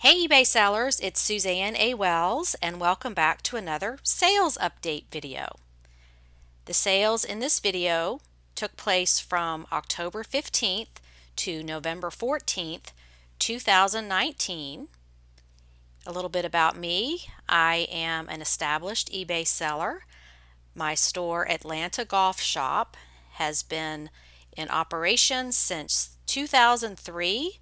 Hey eBay sellers, it's Suzanne A. Wells and welcome back to another sales update video. The sales in this video took place from October 15th to November 14th, 2019. A little bit about me. I am an established eBay seller. My store, Atlanta Golf Shop, has been in operation since 2003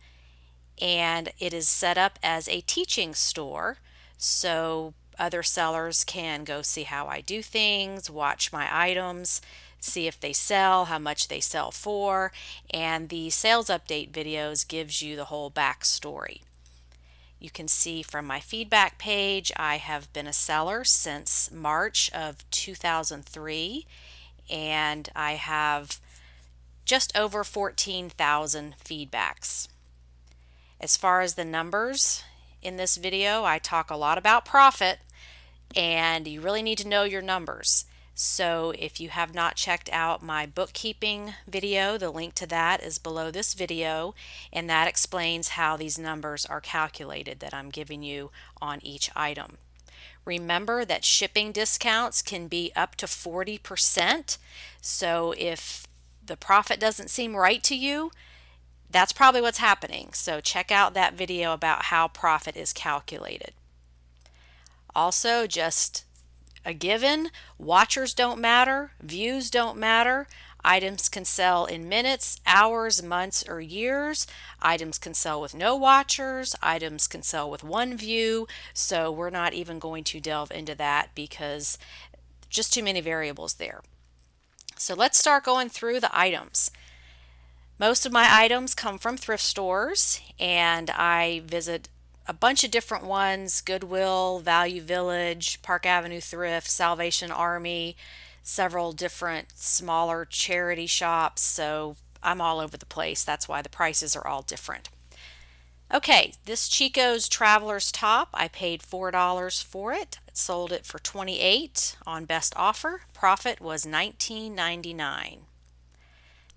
and it is set up as a teaching store so other sellers can go see how I do things, watch my items, see if they sell, how much they sell for, and the sales update videos gives you the whole backstory. You can see from my feedback page I have been a seller since March of 2003 and I have just over 14,000 feedbacks. As far as the numbers in this video, I talk a lot about profit and you really need to know your numbers. So if you have not checked out my bookkeeping video, the link to that is below this video, and that explains how these numbers are calculated that I'm giving you on each item. Remember that shipping discounts can be up to 40%, so if the profit doesn't seem right to you, that's probably what's happening. So check out that video about how profit is calculated. Also, just a given, watchers don't matter, views don't matter. Items can sell in minutes, hours, months, or years. Items can sell with no watchers. Items can sell with one view. So we're not even going to delve into that because just too many variables there. So let's start going through the items. Most of my items come from thrift stores and I visit a bunch of different ones: Goodwill, Value Village, Park Avenue Thrift, Salvation Army, several different smaller charity shops. So I'm all over the place. That's why the prices are all different. Okay, this Chico's Traveler's Top, I paid $4 for it. Sold it for $28 on best offer. Profit was $19.99.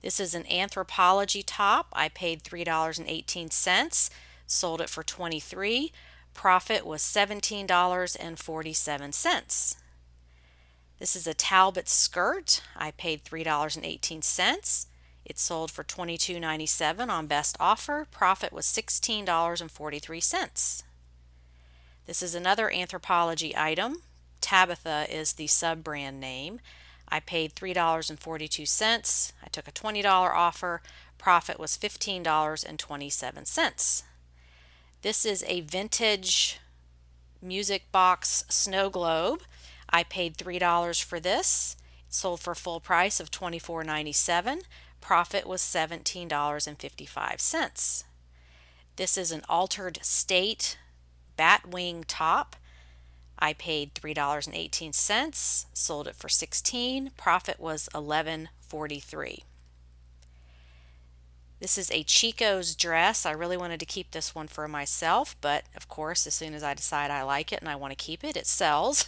This is an Anthropology top. I paid $3.18, sold it for $23. Profit was $17.47. This is a Talbot skirt. I paid $3.18. It sold for $22.97 on best offer. Profit was $16.43. This is another Anthropology item. Tabitha is the sub-brand name. I paid $3.42. I took a $20 offer. Profit was $15.27. This is a vintage music box snow globe. I paid $3 for this. It sold for full price of $24.97. Profit was $17.55. This is an altered state batwing top. I paid $3.18, sold it for $16. Profit was $11.43. This is a Chico's dress. I really wanted to keep this one for myself, but of course, as soon as I decide I like it and I want to keep it, it sells.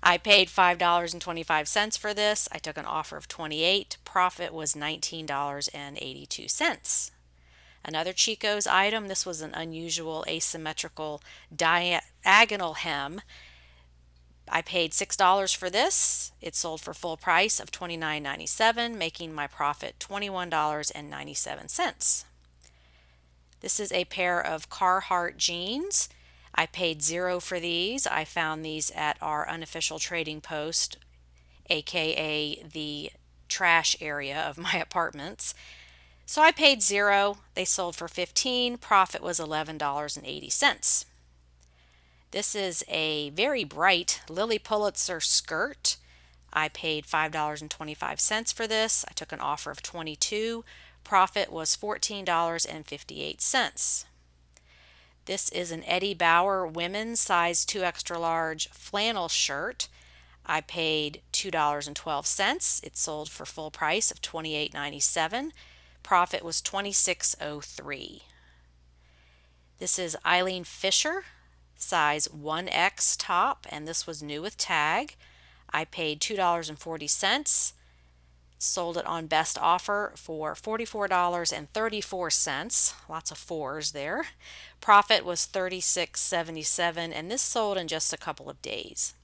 I paid $5.25 for this. I took an offer of $28. Profit was $19.82. Another Chico's item. This was an unusual asymmetrical diagonal hem. I paid $6 for this. It sold for full price of $29.97, making my profit $21.97. This is a pair of Carhartt jeans. I paid $0 for these. I found these at our unofficial trading post, aka the trash area of my apartments. So I paid $0. They sold for $15. Profit was $11.80. This is a very bright Lily Pulitzer skirt. I paid $5.25 for this. I took an offer of $22. Profit was $14.58. This is an Eddie Bauer women's size 2 extra large flannel shirt. I paid $2.12. It sold for full price of $28.97. Profit was $26.03. This is Eileen Fisher size 1X top, and this was new with tag. I paid $2.40. Sold it on best offer for $44.34. Lots of fours there. Profit was $36.77, and this sold in just a couple of days.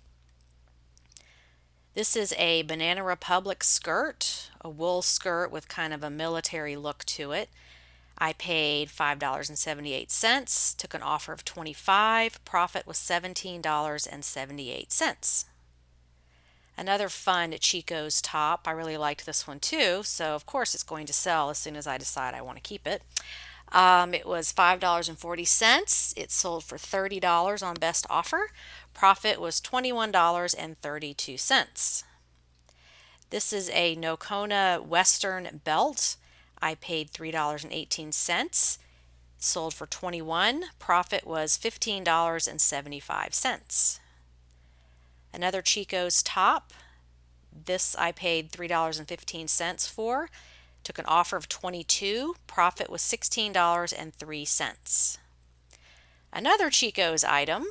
This is a Banana Republic skirt, a wool skirt with kind of a military look to it. I paid $5.78, took an offer of $25. Profit was $17.78. Another fun Chico's top. I really liked this one too, so of course it's going to sell as soon as I decide I want to keep it. It was $5.40. It sold for $30 on best offer. Profit was $21.32. This is a Nocona Western belt. I paid $3.18. Sold for $21. Profit was $15.75. Another Chico's top. This I paid $3.15 for. Took an offer of $22. Profit was $16.03. Another Chico's item.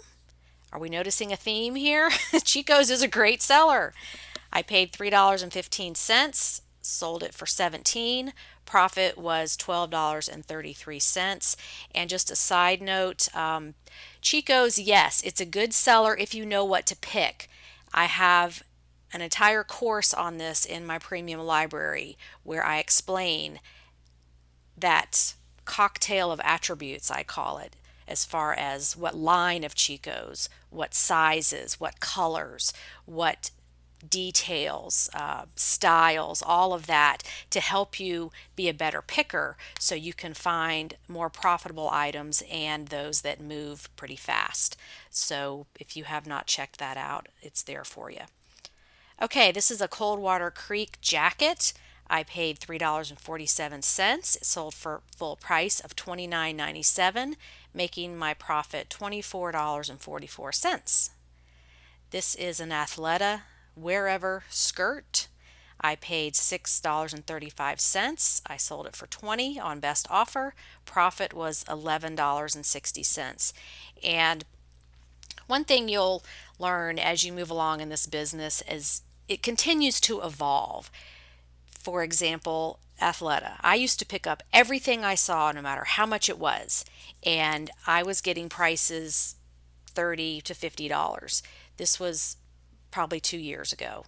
Are we noticing a theme here? Chico's is a great seller. I paid $3.15. Sold it for $17. Profit was $12.33. And just a side note, Chico's, yes, it's a good seller if you know what to pick. I have an entire course on this in my premium library where I explain that cocktail of attributes, I call it, as far as what line of Chico's, what sizes, what colors, what details, styles, all of that to help you be a better picker so you can find more profitable items and those that move pretty fast. So if you have not checked that out, it's there for you. Okay, this is a Coldwater Creek jacket. I paid $3.47. It sold for full price of $29.97, making my profit $24.44. This is an Athleta Wherever skirt. I paid $6.35. I sold it for $20 on best offer. Profit was $11.60. And one thing you'll learn as you move along in this business is it continues to evolve. For example, Athleta. I used to pick up everything I saw, no matter how much it was, and I was getting prices $30 to $50. This was probably 2 years ago.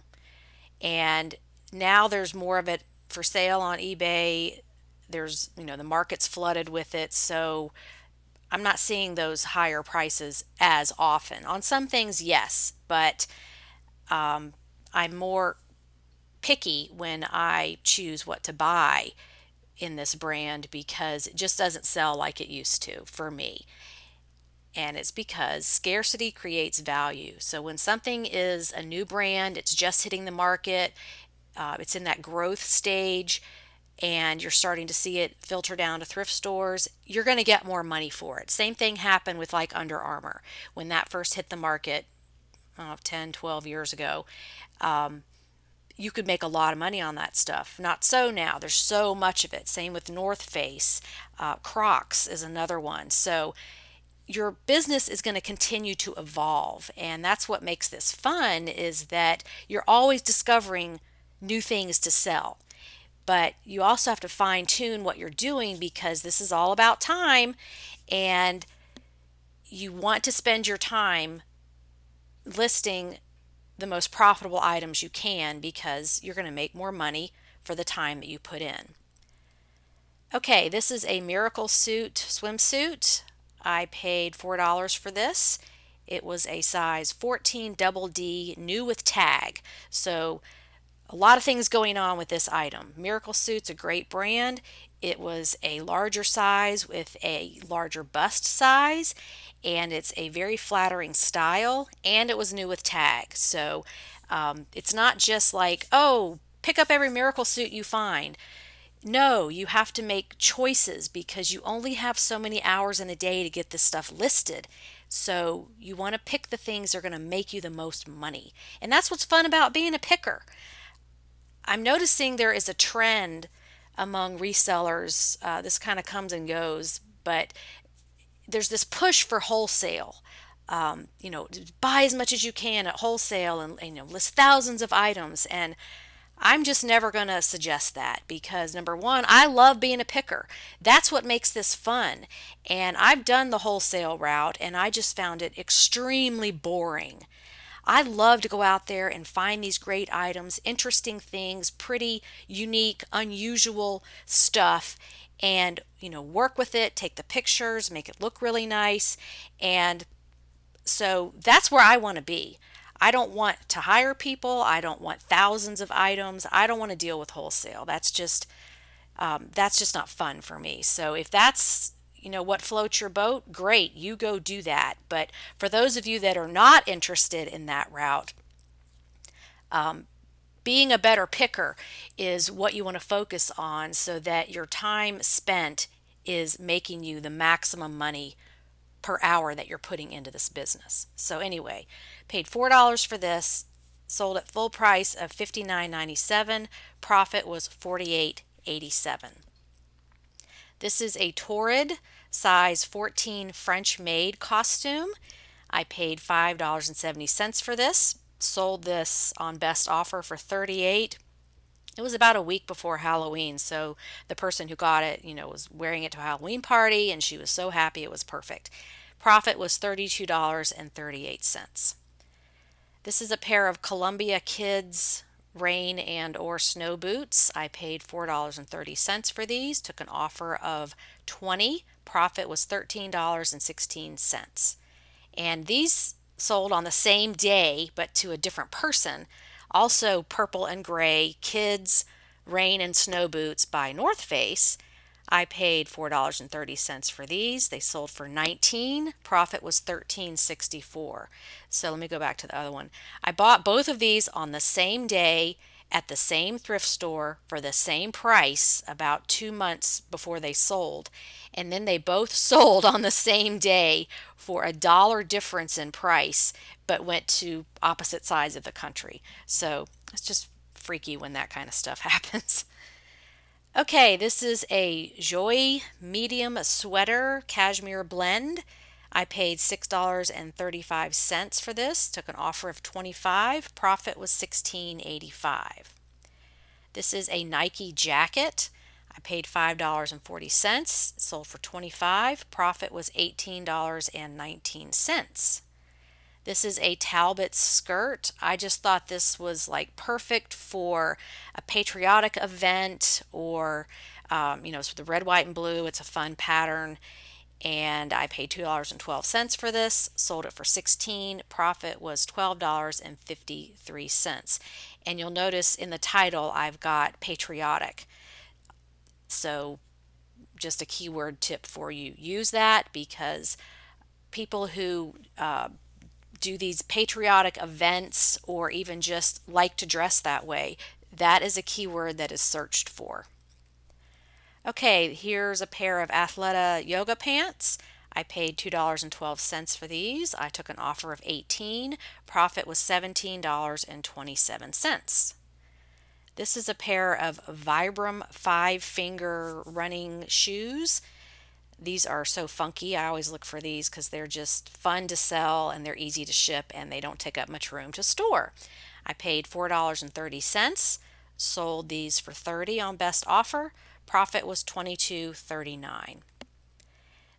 And now there's more of it for sale on eBay. There's, the market's flooded with it, so I'm not seeing those higher prices as often. On some things, yes, but I'm more picky when I choose what to buy in this brand because it just doesn't sell like it used to for me. And it's because scarcity creates value. So when something is a new brand, it's just hitting the market, it's in that growth stage, and you're starting to see it filter down to thrift stores, you're going to get more money for it. Same thing happened with like Under Armour. When that first hit the market 10, 12 years ago, you could make a lot of money on that stuff. Not so now. There's so much of it. Same with North Face. Crocs is another one. So your business is going to continue to evolve, and that's what makes this fun, is that you're always discovering new things to sell. But you also have to fine tune what you're doing because this is all about time, and you want to spend your time listing the most profitable items you can because you're going to make more money for the time that you put in. Okay, this is a Miracle Suit swimsuit. I paid $4 for this. It was a size 14 double D, new with tag. So a lot of things going on with this item. Miracle Suit's a great brand. It was a larger size with a larger bust size, and it's a very flattering style, and it was new with tag. So it's not just like, oh, pick up every Miracle Suit you find. No, you have to make choices because you only have so many hours in a day to get this stuff listed. So you want to pick the things that are going to make you the most money. And that's what's fun about being a picker. I'm noticing there is a trend among resellers. This kind of comes and goes, but there's this push for wholesale. Buy as much as you can at wholesale and list thousands of items. And I'm just never going to suggest that because number one, I love being a picker. That's what makes this fun. And I've done the wholesale route and I just found it extremely boring. I love to go out there and find these great items, interesting things, pretty, unique, unusual stuff, and work with it, take the pictures, make it look really nice. And so that's where I want to be. I don't want to hire people. I don't want thousands of items. I don't want to deal with wholesale. That's just not fun for me. So if that's what floats your boat, great, you go do that. But for those of you that are not interested in that route, being a better picker is what you want to focus on so that your time spent is making you the maximum money per hour that you're putting into this business. So anyway, paid $4 for this, sold at full price of $59.97. Profit was $48.87. This is a Torrid size 14 French maid costume. I paid $5.70 for this. Sold this on best offer for $38. It was about a week before Halloween, so the person who got it, was wearing it to a Halloween party and she was so happy it was perfect. Profit was $32.38. This is a pair of Columbia Kids rain and or snow boots. I paid $4.30 for these, took an offer of $20. Profit was $13.16. And these sold on the same day but to a different person. Also purple and gray kids rain and snow boots by North Face. I paid $4.30 for these. They sold for $19. Profit was $13.64. So let me go back to the other one. I bought both of these on the same day at the same thrift store for the same price about 2 months before they sold. And then they both sold on the same day for $1 difference in price, but went to opposite sides of the country. So it's just freaky when that kind of stuff happens. Okay, this is a Joy medium sweater cashmere blend. I paid $6.35 for this, took an offer of $25. Profit was $16.85. This is a Nike jacket. I paid $5.40, sold for $25. Profit was $18.19. This is a Talbot skirt. I just thought this was like perfect for a patriotic event or, it's the red, white, and blue. It's a fun pattern. And I paid $2.12 for this, sold it for $16. Profit was $12.53. And you'll notice in the title I've got patriotic. So just a keyword tip for you. Use that because people who do these patriotic events or even just like to dress that way, that is a keyword that is searched for. Okay, here's a pair of Athleta yoga pants. I paid $2.12 for these. I took an offer of $18. Profit was $17.27. This is a pair of Vibram 5-finger running shoes. These are so funky. I always look for these because they're just fun to sell and they're easy to ship and they don't take up much room to store. I paid $4.30, sold these for $30 on best offer. Profit was $22.39.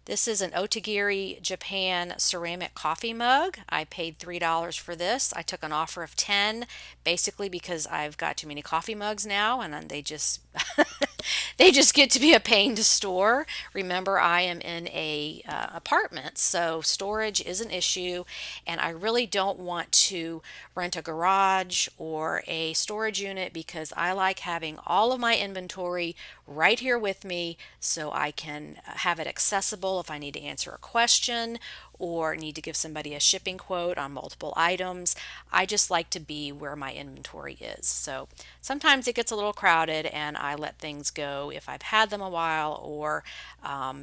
This is an Otagiri Japan ceramic coffee mug. I paid $3 for this. I took an offer of $10, basically because I've got too many coffee mugs now and they just they just get to be a pain to store. Remember, I am in a apartment, so storage is an issue, and I really don't want to rent a garage or a storage unit because I like having all of my inventory right here with me so I can have it accessible if I need to answer a question or need to give somebody a shipping quote on multiple items. I just like to be where my inventory is. So sometimes it gets a little crowded and I let things go if I've had them a while or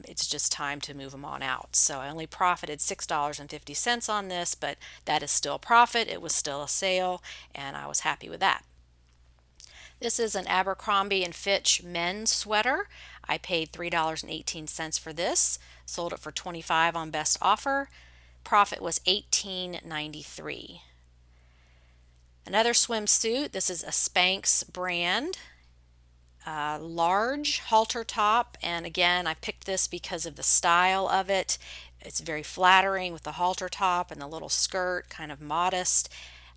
it's just time to move them on out. So I only profited $6.50 on this, but that is still profit. It was still a sale and I was happy with that. This is an Abercrombie and Fitch men's sweater. I paid $3.18 for this, sold it for $25 on best offer. Profit was $18.93. Another swimsuit, this is a Spanx brand, large halter top, and again I picked this because of the style of it. It's very flattering with the halter top and the little skirt, kind of modest.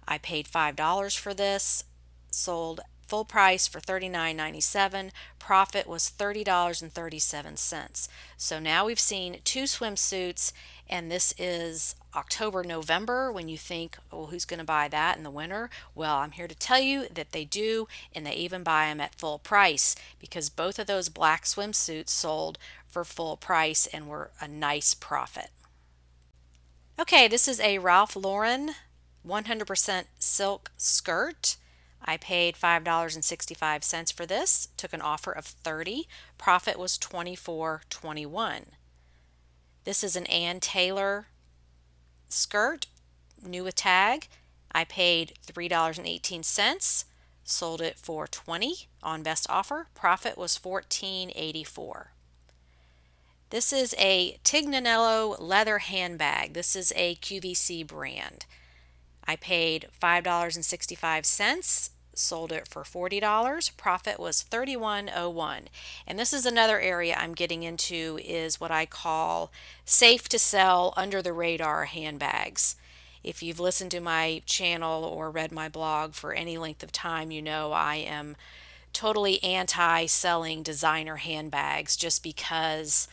I paid $5 for this, sold full price for $39.97. Profit was $30.37. So now we've seen two swimsuits, and this is October, November, when you think, well, who's going to buy that in the winter? Well, I'm here to tell you that they do, and they even buy them at full price because both of those black swimsuits sold for full price and were a nice profit. Okay, this is a Ralph Lauren 100% silk skirt. I paid $5.65 for this, took an offer of $30. Profit was $24.21. This is an Ann Taylor skirt, new with tag. I paid $3.18, sold it for $20 on best offer. Profit was $14.84. This is a Tignanello leather handbag. This is a QVC brand. I paid $5.65, sold it for $40. Profit was $31.01. And this is another area I'm getting into, is what I call safe to sell under the radar handbags. If you've listened to my channel or read my blog for any length of time, you know I am totally anti-selling designer handbags just because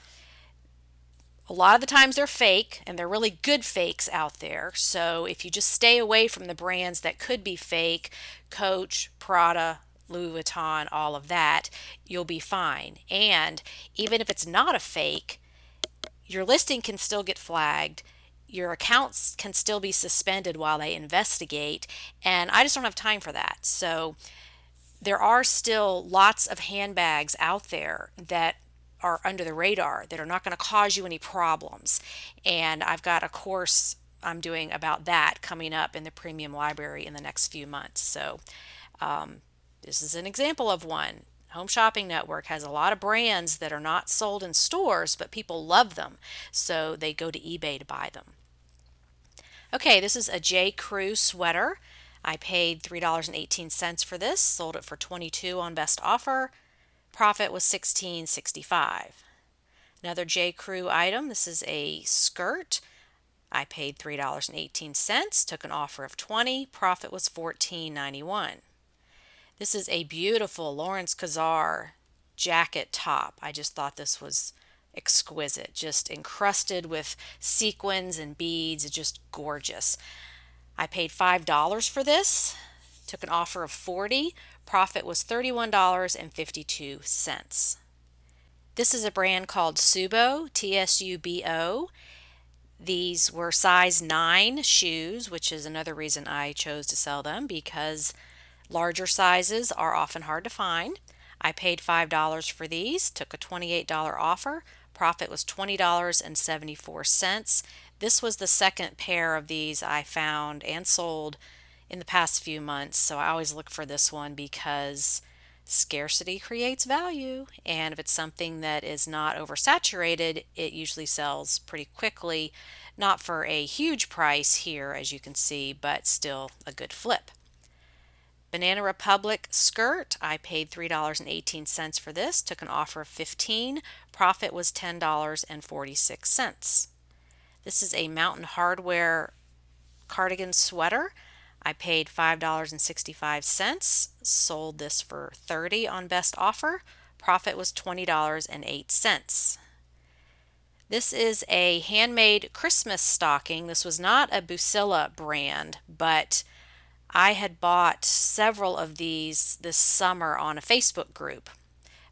a lot of the times they're fake, and they're really good fakes out there. So if you just stay away from the brands that could be fake, Coach, Prada, Louis Vuitton, all of that, you'll be fine. And even if it's not a fake, your listing can still get flagged. Your accounts can still be suspended while they investigate, and I just don't have time for that. So there are still lots of handbags out there that are under the radar that are not going to cause you any problems. And I've got a course I'm doing about that coming up in the premium library in the next few months. So this is an example of one. Home Shopping Network has a lot of brands that are not sold in stores, but people love them. So they go to eBay to buy them. Okay, this is a J. Crew sweater. I paid $3.18 for this, sold it for $22 on best offer. Profit was $16.65. Another J. Crew item, this is a skirt. I paid $3.18, took an offer of $20. Profit was $14.91. This is a beautiful Lawrence Kazar jacket top. I just thought this was exquisite, just encrusted with sequins and beads, just gorgeous. I paid $5 for this, took an offer of $40. Profit was $31.52. This is a brand called Tsubo, Tsubo. These were size 9 shoes, which is another reason I chose to sell them, because larger sizes are often hard to find. I paid $5 for these, took a $28 offer. Profit was $20.74. This was the second pair of these I found and sold in the past few months, so I always look for this one because scarcity creates value, and if it's something that is not oversaturated, it usually sells pretty quickly. Not for a huge price here, as you can see, but still a good flip. Banana Republic skirt, I paid $3.18 for this, took an offer of $15. Profit was $10.46. This is a Mountain Hardwear cardigan sweater. I paid $5.65, sold this for $30 on best offer. Profit was $20.08. This is a handmade Christmas stocking. This was not a Busilla brand, but I had bought several of these this summer on a Facebook group.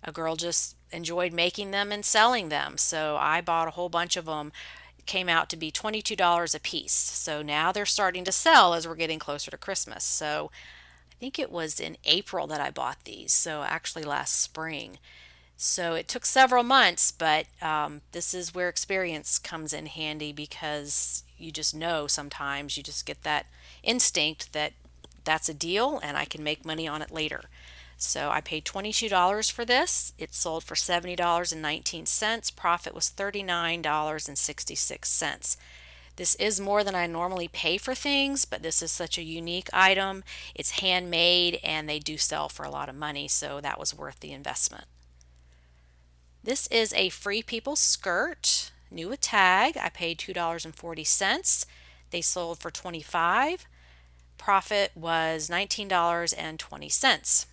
A girl just enjoyed making them and selling them, so I bought a whole bunch of them. Came out to be $22 a piece. So now they're starting to sell as we're getting closer to Christmas. So I think it was in April that I bought these, so actually last spring. So it took several months, but this is where experience comes in handy, because you just know sometimes, you just get that instinct that that's a deal and I can make money on it later. So I paid $22 for this. It sold for $70.19. Profit was $39.66. This is more than I normally pay for things, but this is such a unique item. It's handmade and they do sell for a lot of money, so that was worth the investment. This is a Free People skirt, new with tag. I paid $2.40. They sold for $25. Profit was $19.20.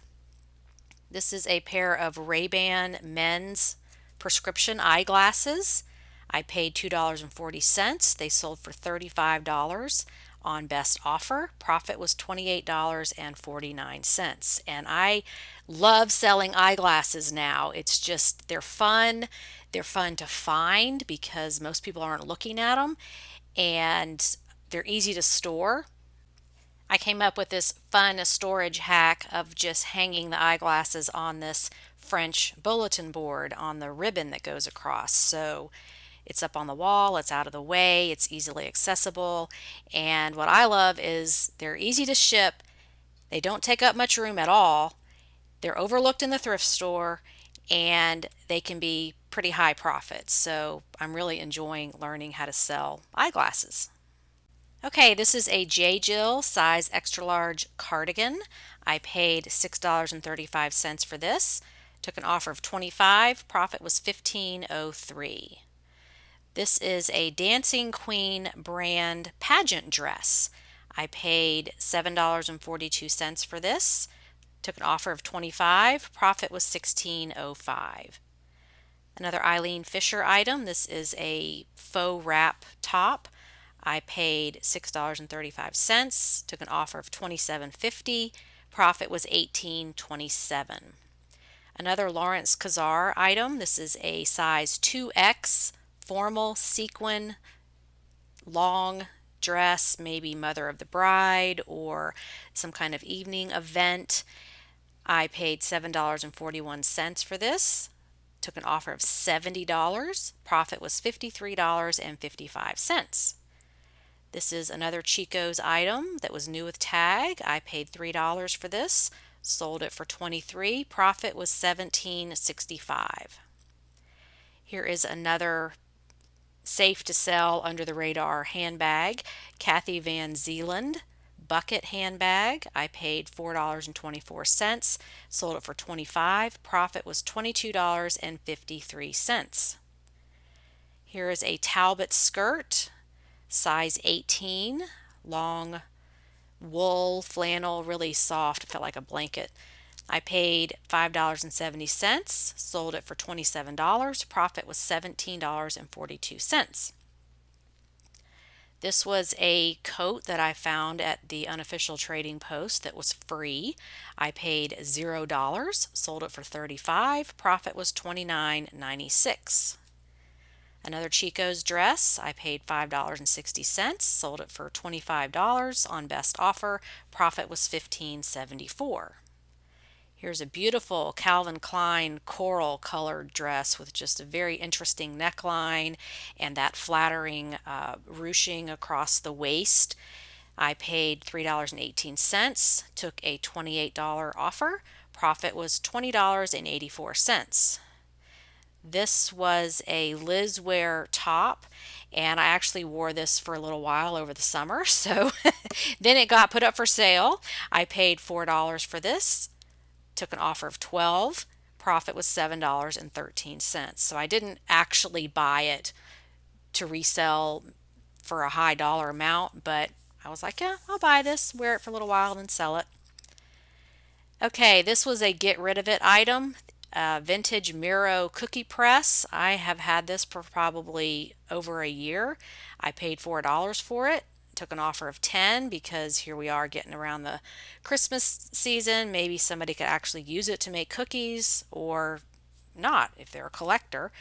This is a pair of Ray-Ban men's prescription eyeglasses. I paid $2.40. They sold for $35 on best offer. Profit was $28.49. And I love selling eyeglasses now. It's just, they're fun. They're fun to find because most people aren't looking at them, and they're easy to store. I came up with this fun storage hack of just hanging the eyeglasses on this French bulletin board on the ribbon that goes across. So it's up on the wall, it's out of the way, it's easily accessible. And what I love is they're easy to ship, they don't take up much room at all, they're overlooked in the thrift store, and they can be pretty high profits. So I'm really enjoying learning how to sell eyeglasses. Okay, this is a J. Jill size extra large cardigan. I paid $6.35 for this. Took an offer of $25. Profit was $15.03. This is a Dancing Queen brand pageant dress. I paid $7.42 for this. Took an offer of $25. Profit was $16.05. Another Eileen Fisher item. This is a faux wrap top. I paid $6.35, took an offer of $27.50. Profit was $18.27. Another Lawrence Kazar item. This is a size 2X formal sequin long dress, maybe mother of the bride or some kind of evening event. I paid $7.41 for this. Took an offer of $70. Profit was $53.55. This is another Chico's item that was new with tag. I paid $3 for this, sold it for $23. Profit was $17.65. Here is another safe to sell under the radar handbag, Kathy Van Zeeland bucket handbag. I paid $4.24, sold it for $25. Profit was $22.53. Here is a Talbot skirt, size 18, long wool flannel, really soft, it felt like a blanket. I paid $5.70, sold it for $27. Profit was $17.42. This was a coat that I found at the unofficial trading post that was free. I paid $0, sold it for $35. Profit was $29.96. Another Chico's dress, I paid $5.60, sold it for $25 on best offer. Profit was $15.74. Here's a beautiful Calvin Klein coral colored dress with just a very interesting neckline and that flattering ruching across the waist. I paid $3.18, took a $28 offer. Profit was $20.84. This was a Liz wear top, and I actually wore this for a little while over the summer. So then it got put up for sale. I paid $4 for this, took an offer of $12. Profit was $7.13. So I didn't actually buy it to resell for a high dollar amount, but I was like, yeah, I'll buy this, wear it for a little while, and then sell it. Okay, this was a get rid of it item. Vintage Miro cookie press. I have had this for probably over a year. I paid $4 for it. Took an offer of $10 because here we are getting around the Christmas season. Maybe somebody could actually use it to make cookies or not if they're a collector.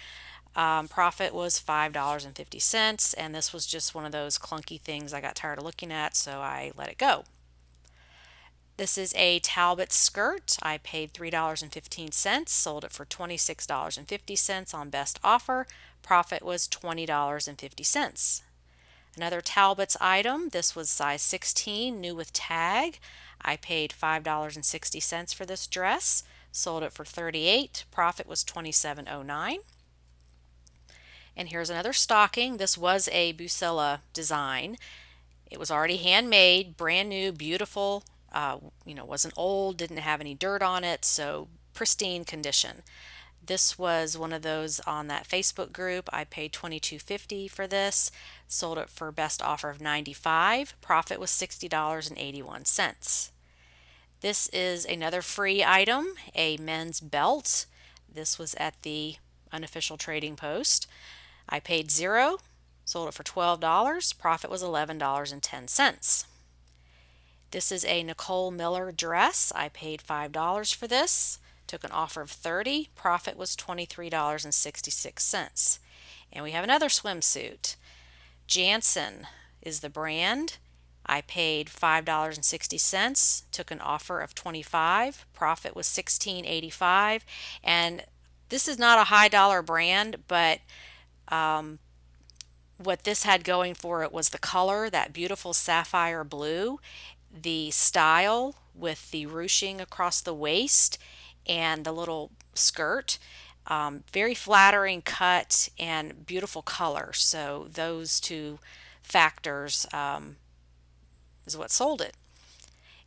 Profit was $5.50, and this was just one of those clunky things I got tired of looking at, so I let it go. This is a Talbot skirt. I paid $3.15, sold it for $26.50 on best offer. Profit was $20.50. Another Talbot's item. This was size 16, new with tag. I paid $5.60 for this dress, sold it for $38. Profit was $27.09. And here's another stocking. This was a Bucella design. It was already handmade, brand new, beautiful. Wasn't old, didn't have any dirt on it, so pristine condition. This was one of those on that Facebook group. I paid $22.50 for this, sold it for best offer of $95. Profit was $60.81. This is another free item, a men's belt. This was at the unofficial trading post. I paid $0, sold it for $12. Profit was $11.10. This is a Nicole Miller dress. I paid $5 for this. Took an offer of $30. Profit was $23.66. And we have another swimsuit. Jansen is the brand. I paid $5.60. Took an offer of $25. Profit was $16.85. And this is not a high dollar brand, but what this had going for it was the color, that beautiful sapphire blue, the style with the ruching across the waist, and the little skirt. Very flattering cut and beautiful color. So those two factors is what sold it.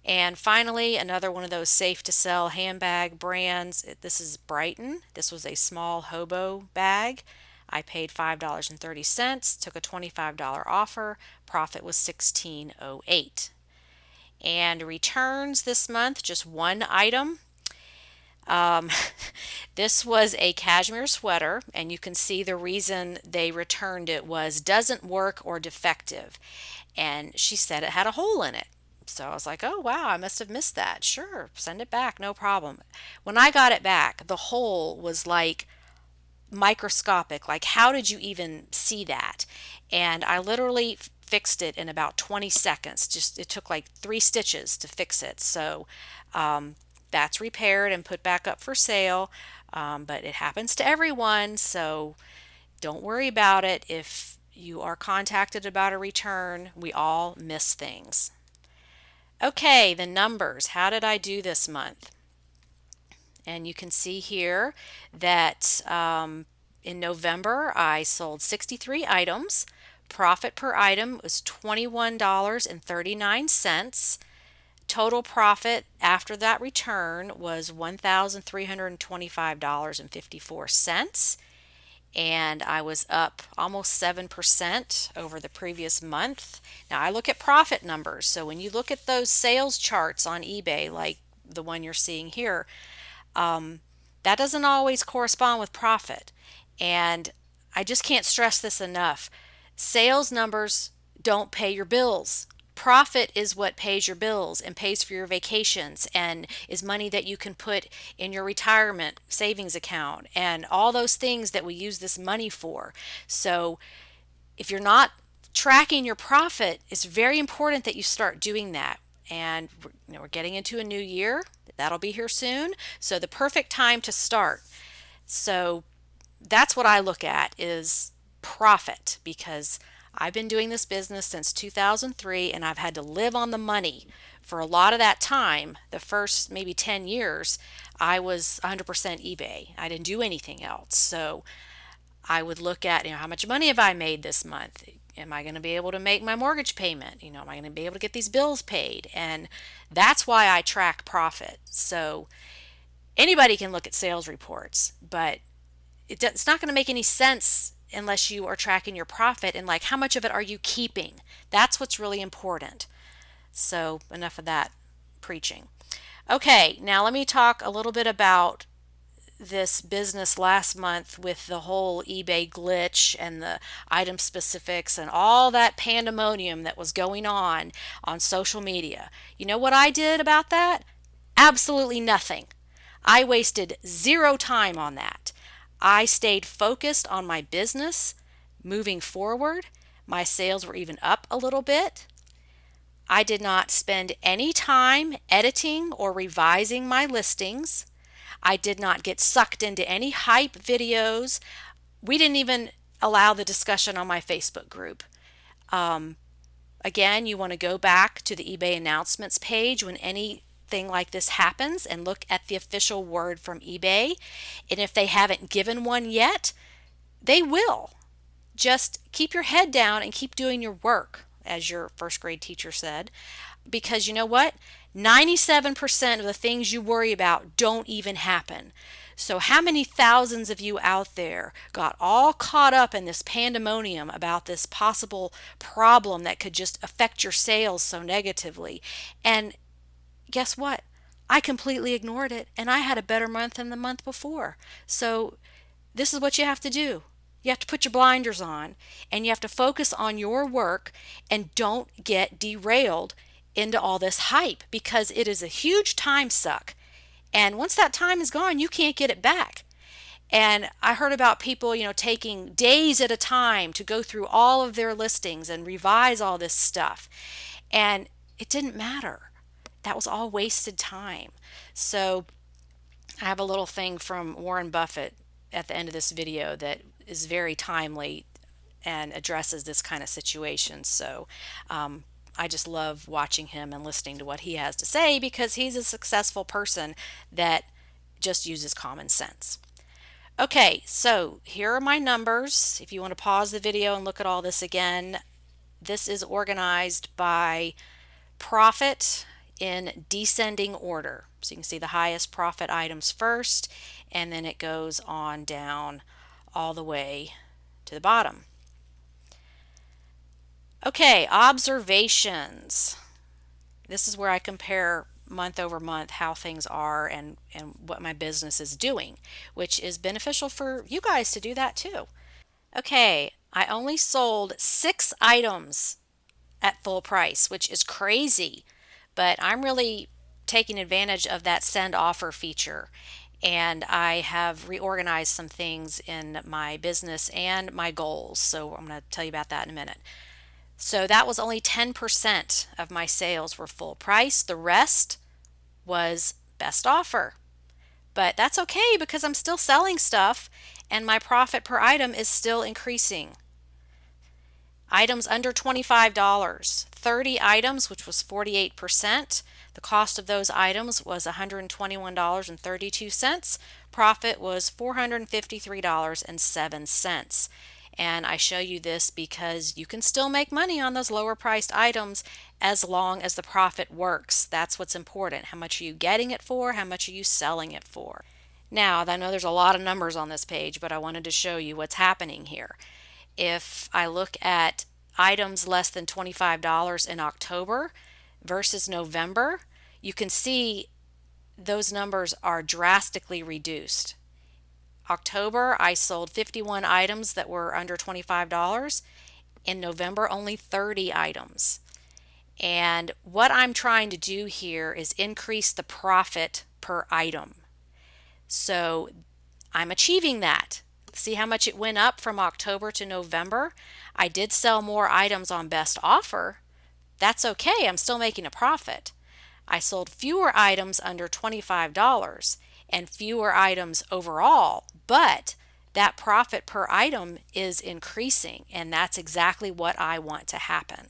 And finally, another one of those safe to sell handbag brands. This is Brighton. This was a small hobo bag. I paid $5.30, took a $25 offer. Profit was $16.08. And returns this month, just one item. This was a cashmere sweater, and you can see the reason they returned it was doesn't work or defective. And she said it had a hole in it. So I was like, oh wow, I must have missed that. Sure, send it back, no problem. When I got it back, the hole was like microscopic. Like, how did you even see that? And I literally fixed it in about 20 seconds. Just it took like 3 stitches to fix it. So that's repaired and put back up for sale. But it happens to everyone, so don't worry about it. If you are contacted about a return, we all miss things. Okay, the numbers. How did I do this month? And you can see here that in November I sold 63 items. Profit per item was $21.39. Total profit after that return was $1,325.54. And I was up almost 7% over the previous month. Now I look at profit numbers. So when you look at those sales charts on eBay, like the one you're seeing here, that doesn't always correspond with profit. And I just can't stress this enough. Sales numbers don't pay your bills. Profit is what pays your bills and pays for your vacations and is money that you can put in your retirement savings account and all those things that we use this money for. So if you're not tracking your profit, it's very important that you start doing that. And we're getting into a new year. That'll be here soon. So the perfect time to start. So that's what I look at is profit, because I've been doing this business since 2003 and I've had to live on the money for a lot of that time. The first maybe 10 years, I was 100% eBay. I didn't do anything else. So I would look at, how much money have I made this month? Am I going to be able to make my mortgage payment? Am I going to be able to get these bills paid? And that's why I track profit. So anybody can look at sales reports, but it's not going to make any sense unless you are tracking your profit and like how much of it are you keeping. That's what's really important. So enough of that preaching. Okay, now let me talk a little bit about this business last month with the whole eBay glitch and the item specifics and all that pandemonium that was going on social media. You know what I did about that? Absolutely nothing. I wasted 0 time on that. I stayed focused on my business moving forward. My sales were even up a little bit. I did not spend any time editing or revising my listings. I did not get sucked into any hype videos. We didn't even allow the discussion on my Facebook group. Again, you want to go back to the eBay announcements page when anything like this happens and look at the official word from eBay. And if they haven't given one yet, they will. just keep your head down and keep doing your work, as your first grade teacher said, because you know what? 97% of the things you worry about don't even happen. So, how many thousands of you out there got all caught up in this pandemonium about this possible problem that could just affect your sales so negatively? And guess what? I completely ignored it and I had a better month than the month before. So, this is what you have to do. You have to put your blinders on and you have to focus on your work and don't get derailed into all this hype because it is a huge time suck. And once that time is gone, you can't get it back. And I heard about people, taking days at a time to go through all of their listings and revise all this stuff. And it didn't matter. That was all wasted time. So I have a little thing from Warren Buffett at the end of this video that is very timely and addresses this kind of situation. So I just love watching him and listening to what he has to say because he's a successful person that just uses common sense. Okay, so here are my numbers. If you want to pause the video and look at all this again, this is organized by profit in descending order. So you can see the highest profit items first, and then it goes on down all the way to the bottom. Okay, observations. This is where I compare month over month how things are and what my business is doing, which is beneficial for you guys to do that too. Okay, I only sold 6 items at full price, which is crazy, but I'm really taking advantage of that send offer feature. And I have reorganized some things in my business and my goals. So I'm going to tell you about that in a minute. So that was only 10% of my sales were full price. The rest was best offer. But that's okay because I'm still selling stuff and my profit per item is still increasing. Items under $25, 30 items, which was 48%. The cost of those items was $121.32. Profit was $453.07. And I show you this because you can still make money on those lower priced items as long as the profit works. That's what's important. How much are you getting it for? How much are you selling it for? Now, I know there's a lot of numbers on this page, but I wanted to show you what's happening here. If I look at items less than $25 in October versus November, you can see those numbers are drastically reduced. October, I sold 51 items that were under $25. In November, only 30 items. And what I'm trying to do here is increase the profit per item. So I'm achieving that. See how much it went up from October to November? I did sell more items on best offer. That's okay, I'm still making a profit. I sold fewer items under $25 and fewer items overall, but that profit per item is increasing, and that's exactly what I want to happen.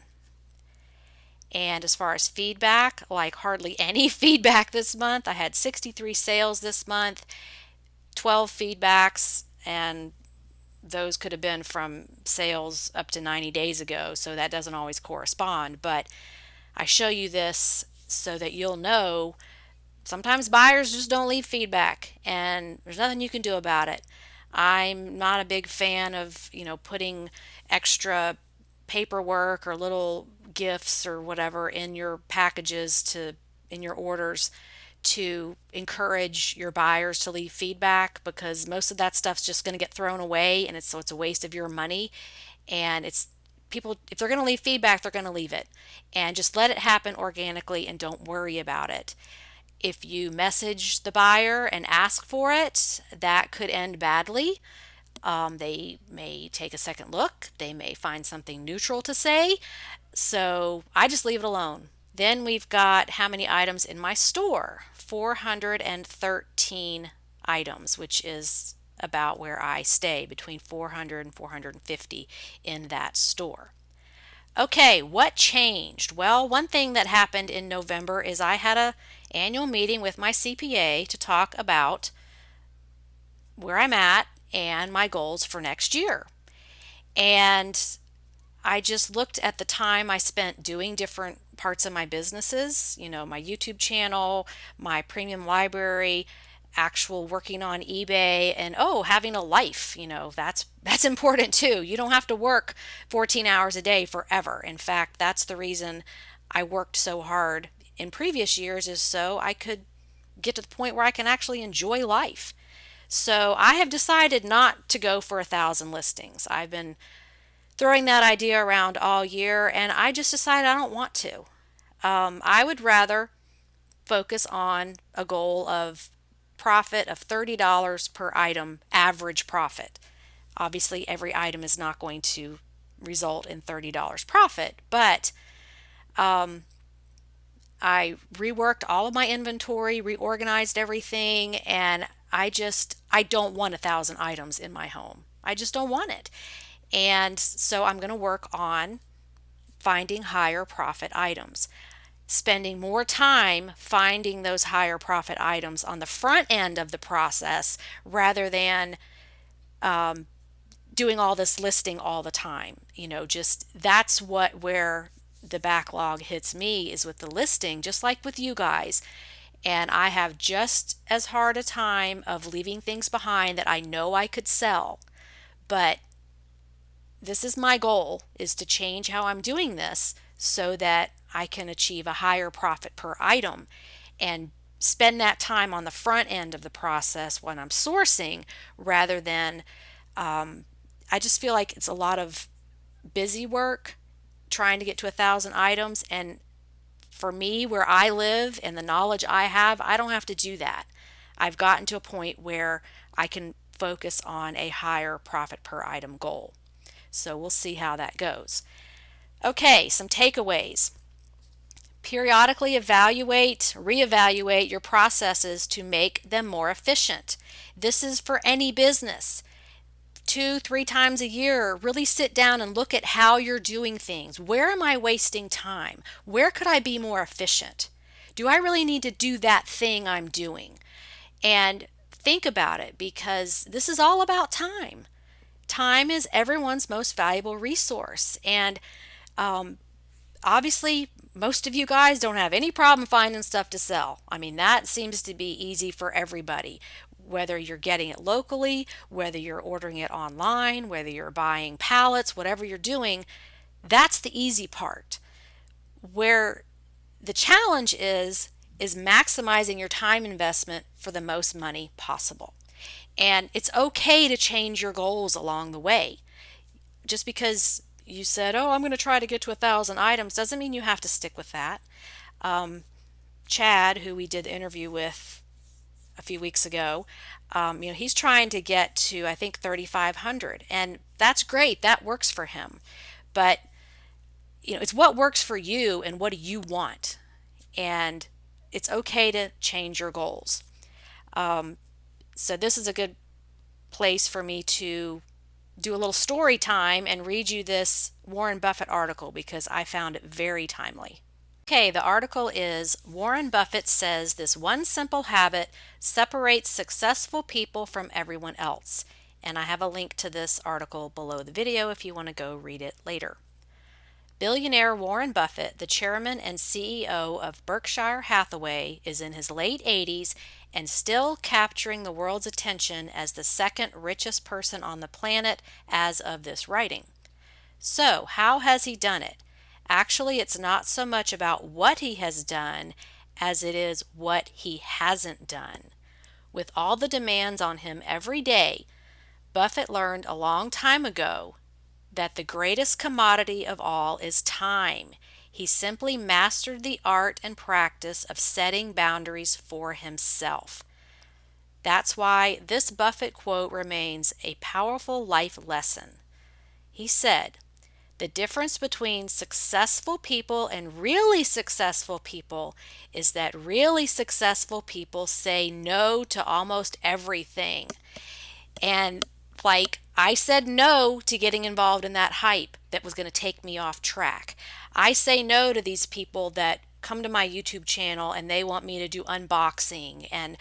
And as far as feedback, like hardly any feedback this month. I had 63 sales this month, 12 feedbacks, and those could have been from sales up to 90 days ago, so that doesn't always correspond. But I show you this so that you'll know sometimes buyers just don't leave feedback, and there's nothing you can do about it. I'm not a big fan of, putting extra paperwork or little gifts or whatever in your packages in your orders to encourage your buyers to leave feedback, because most of that stuff's just going to get thrown away, and it's a waste of your money. And it's people, if they're going to leave feedback, they're going to leave it, and just let it happen organically and don't worry about it. If you message the buyer and ask for it, that could end badly. They may take a second look. They may find something neutral to say. So I just leave it alone. Then we've got how many items in my store. 413 items, which is about where I stay, between 400 and 450 in that store. Okay, what changed? Well, one thing that happened in November is I had an annual meeting with my CPA to talk about where I'm at and my goals for next year. And I just looked at the time I spent doing different parts of my businesses, my YouTube channel, my premium library, actual working on eBay, and having a life, that's important too. You don't have to work 14 hours a day forever. In fact, that's the reason I worked so hard in previous years, is so I could get to the point where I can actually enjoy life. So I have decided not to go for 1,000 listings. I've been throwing that idea around all year, and I just decided I don't want to. I would rather focus on a goal of profit of $30 per item, average profit. Obviously, every item is not going to result in $30 profit, but I reworked all of my inventory, reorganized everything, and I don't want 1,000 items in my home. I just don't want it. And so I'm going to work on finding higher profit items, spending more time finding those higher profit items on the front end of the process rather than doing all this listing all the time. Just that's where the backlog hits me, is with the listing, just like with you guys. And I have just as hard a time of leaving things behind that I know I could sell. But this is my goal, is to change how I'm doing this so that I can achieve a higher profit per item and spend that time on the front end of the process when I'm sourcing, rather than I just feel like it's a lot of busy work trying to get to 1,000 items. And for me, where I live and the knowledge I have, I don't have to do that. I've gotten to a point where I can focus on a higher profit per item goal. So we'll see how that goes. Okay, some takeaways. Periodically reevaluate your processes to make them more efficient. This is for any business. 2-3 times a year, really sit down and look at how you're doing things. Where am I wasting time? Where could I be more efficient? Do I really need to do that thing I'm doing? And think about it, because this is all about time. Time is everyone's most valuable resource. And obviously, most of you guys don't have any problem finding stuff to sell. I mean, that seems to be easy for everybody. Whether you're getting it locally, whether you're ordering it online, whether you're buying pallets, whatever you're doing, that's the easy part. Where the challenge is maximizing your time investment for the most money possible. And it's okay to change your goals along the way. Just because you said, I'm going to try to get to 1,000 items, doesn't mean you have to stick with that. Chad, who we did the interview with a few weeks ago, he's trying to get to, I think, 3,500. And that's great. That works for him. But, it's what works for you and what do you want. And it's okay to change your goals. So this is a good place for me to do a little story time and read you this Warren Buffett article, because I found it very timely. Okay, the article is Warren Buffett says this one simple habit separates successful people from everyone else. And I have a link to this article below the video if you want to go read it later. Billionaire Warren Buffett, the chairman and CEO of Berkshire Hathaway, is in his late 80s and still capturing the world's attention as the second richest person on the planet as of this writing. So, how has he done it? Actually, it's not so much about what he has done as it is what he hasn't done. With all the demands on him every day, Buffett learned a long time ago that the greatest commodity of all is time. He simply mastered the art and practice of setting boundaries for himself. That's why this Buffett quote remains a powerful life lesson. He said, "The difference between successful people and really successful people is that really successful people say no to almost everything." And I said no to getting involved in that hype that was going to take me off track. I say no to these people that come to my YouTube channel and they want me to do unboxing and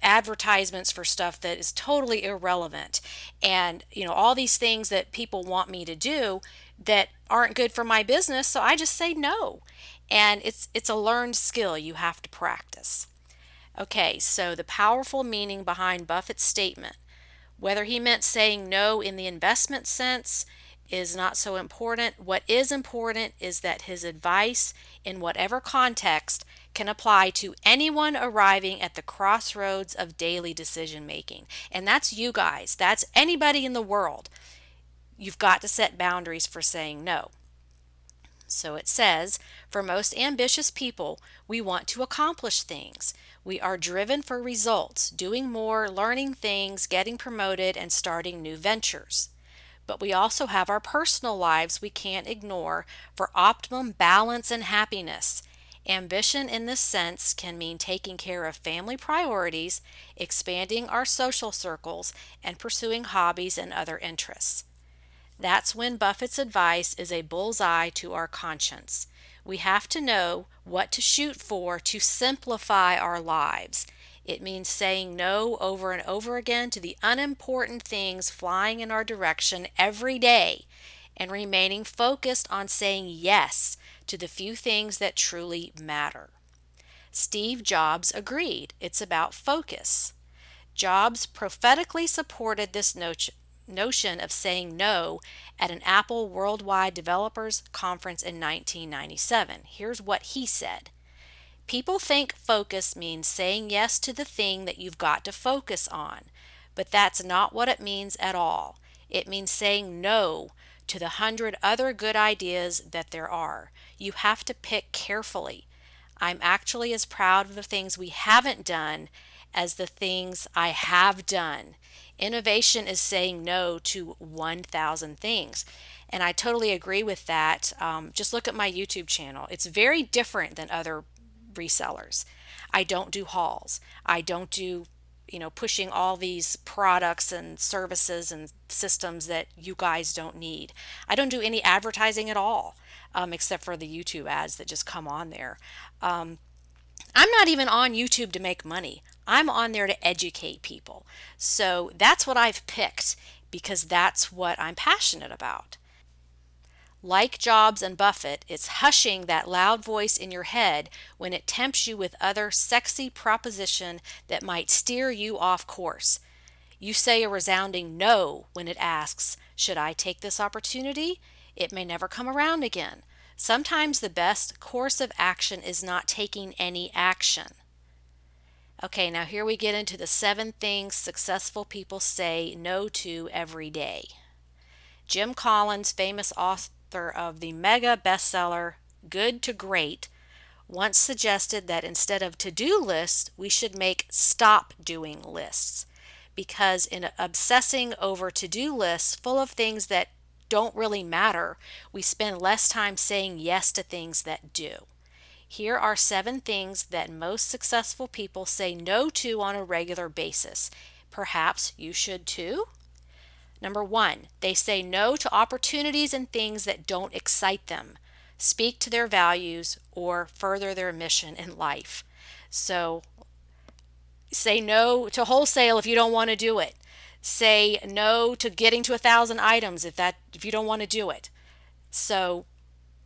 advertisements for stuff that is totally irrelevant, and all these things that people want me to do that aren't good for my business, so I just say no. And it's a learned skill you have to practice. Okay, so the powerful meaning behind Buffett's statement, whether he meant saying no in the investment sense, is not so important. What is important is that his advice, in whatever context, can apply to anyone arriving at the crossroads of daily decision making. And that's you guys, that's anybody in the world. You've got to set boundaries for saying no. So it says, for most ambitious people, we want to accomplish things. We are driven for results, doing more, learning things, getting promoted, and starting new ventures. But we also have our personal lives we can't ignore for optimum balance and happiness. Ambition in this sense can mean taking care of family priorities, expanding our social circles, and pursuing hobbies and other interests. That's when Buffett's advice is a bullseye to our conscience. We have to know what to shoot for to simplify our lives. It means saying no over and over again to the unimportant things flying in our direction every day and remaining focused on saying yes to the few things that truly matter. Steve Jobs agreed. It's about focus. Jobs prophetically supported this notion of saying no at an Apple Worldwide Developers Conference in 1997. Here's what he said. People think focus means saying yes to the thing that you've got to focus on, but that's not what it means at all. It means saying no to the 100 other good ideas that there are. You have to pick carefully. I'm actually as proud of the things we haven't done as the things I have done. Innovation is saying no to 1,000 things. And I totally agree with that. Just look at my YouTube channel. It's very different than other resellers. I don't do hauls. I don't do, pushing all these products and services and systems that you guys don't need. I don't do any advertising at all, except for the YouTube ads that just come on there. I'm not even on YouTube to make money. I'm on there to educate people. So that's what I've picked because that's what I'm passionate about. Like Jobs and Buffett, it's hushing that loud voice in your head when it tempts you with other sexy proposition that might steer you off course. You say a resounding no when it asks, should I take this opportunity? It may never come around again. Sometimes the best course of action is not taking any action. Okay, now here we get into the 7 things successful people say no to every day. Jim Collins, famous author of the mega bestseller Good to Great, once suggested that instead of to-do lists, we should make stop doing lists. Because in obsessing over to-do lists full of things that don't really matter, we spend less time saying yes to things that do. Here are 7 things that most successful people say no to on a regular basis. Perhaps you should too? Number 1, they say no to opportunities and things that don't excite them, speak to their values, or further their mission in life. So say no to wholesale if you don't want to do it. Say no to getting to 1,000 items if you don't want to do it. So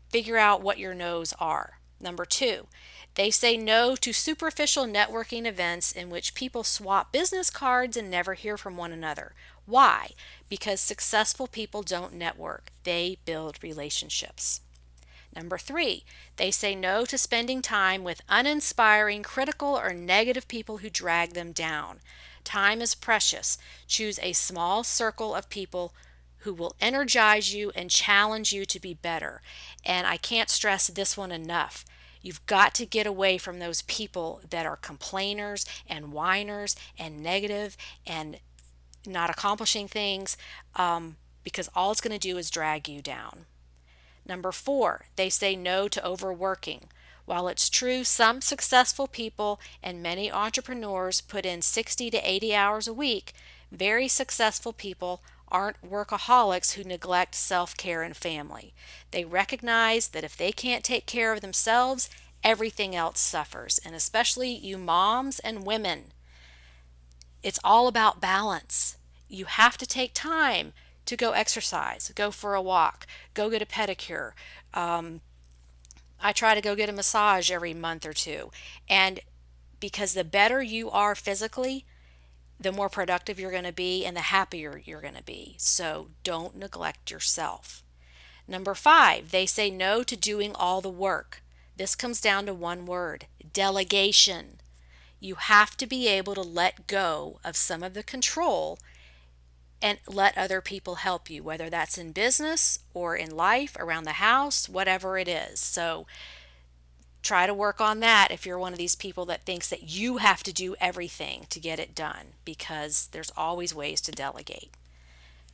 figure out what your no's are. Number 2, they say no to superficial networking events in which people swap business cards and never hear from one another. Why? Because successful people don't network, they build relationships. Number 3, they say no to spending time with uninspiring, critical, or negative people who drag them down. Time is precious. Choose a small circle of people who will energize you and challenge you to be better. And I can't stress this one enough. You've got to get away from those people that are complainers and whiners and negative and not accomplishing things, because all it's going to do is drag you down. Number 4, they say no to overworking. While it's true some successful people and many entrepreneurs put in 60 to 80 hours a week, very successful people aren't workaholics who neglect self-care and family. They recognize that if they can't take care of themselves, everything else suffers, and especially you moms and women. It's all about balance. You have to take time to go exercise, go for a walk, go get a pedicure. Um, I try to go get a massage every month or two. And because the better you are physically, the more productive you're going to be and the happier you're going to be. So don't neglect yourself. Number 5, they say no to doing all the work. This comes down to one word: delegation. You have to be able to let go of some of the control and let other people help you, whether that's in business or in life, around the house, whatever it is. So try to work on that if you're one of these people that thinks that you have to do everything to get it done, because there's always ways to delegate.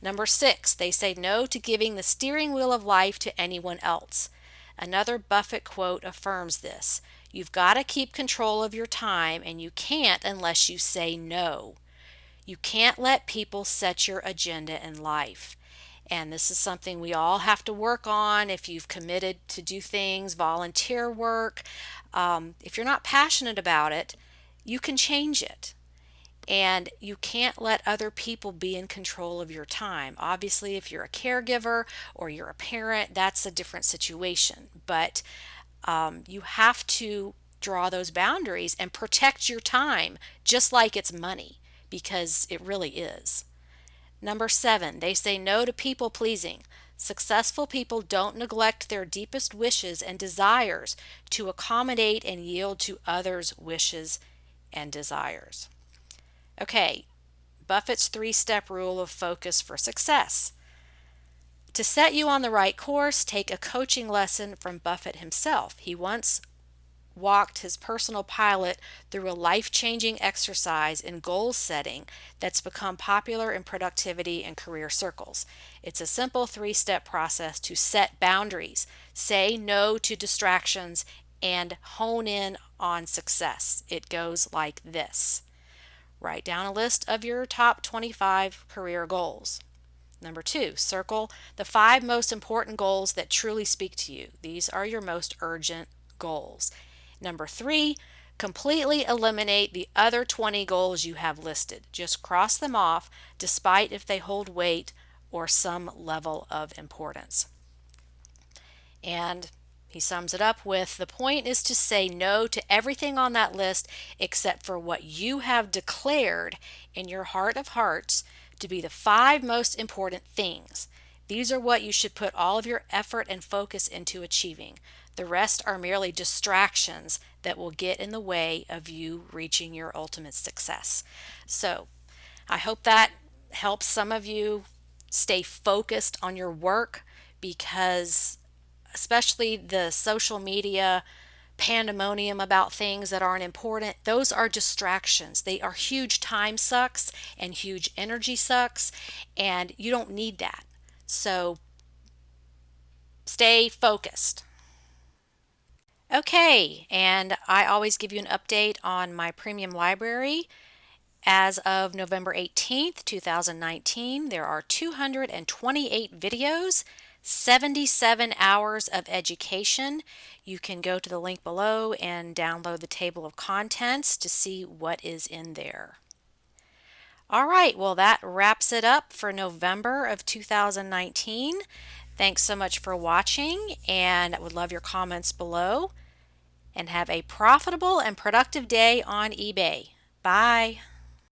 Number 6, they say no to giving the steering wheel of life to anyone else. Another Buffett quote affirms this: you've got to keep control of your time, and you can't unless you say no. You can't let people set your agenda in life. And this is something we all have to work on. If you've committed to do things, volunteer work, if you're not passionate about it, you can change it. And you can't let other people be in control of your time. Obviously, if you're a caregiver or you're a parent, that's a different situation. But you have to draw those boundaries and protect your time just like it's money, because it really is. Number 7, they say no to people pleasing. Successful people don't neglect their deepest wishes and desires to accommodate and yield to others' wishes and desires. Okay, Buffett's 3-step rule of focus for success. To set you on the right course, take a coaching lesson from Buffett himself. He once walked his personal pilot through a life-changing exercise in goal setting that's become popular in productivity and career circles. It's a simple 3-step process to set boundaries, say no to distractions, and hone in on success. It goes like this. Write down a list of your top 25 career goals. Number 2, circle the 5 most important goals that truly speak to you. These are your most urgent goals. Number 3, completely eliminate the other 20 goals you have listed. Just cross them off, despite if they hold weight or some level of importance. And he sums it up with, the point is to say no to everything on that list except for what you have declared in your heart of hearts to be the 5 most important things. These are what you should put all of your effort and focus into achieving. The rest are merely distractions that will get in the way of you reaching your ultimate success. So I hope that helps some of you stay focused on your work, because especially the social media pandemonium about things that aren't important, those are distractions. They are huge time sucks and huge energy sucks, and you don't need that. So stay focused. Okay, and I always give you an update on my premium library. As of November 18th, 2019, there are 228 videos, 77 hours of education. You can go to the link below and download the table of contents to see what is in there. All right, well, that wraps it up for November of 2019. Thanks so much for watching, and I would love your comments below. And have a profitable and productive day on eBay. Bye.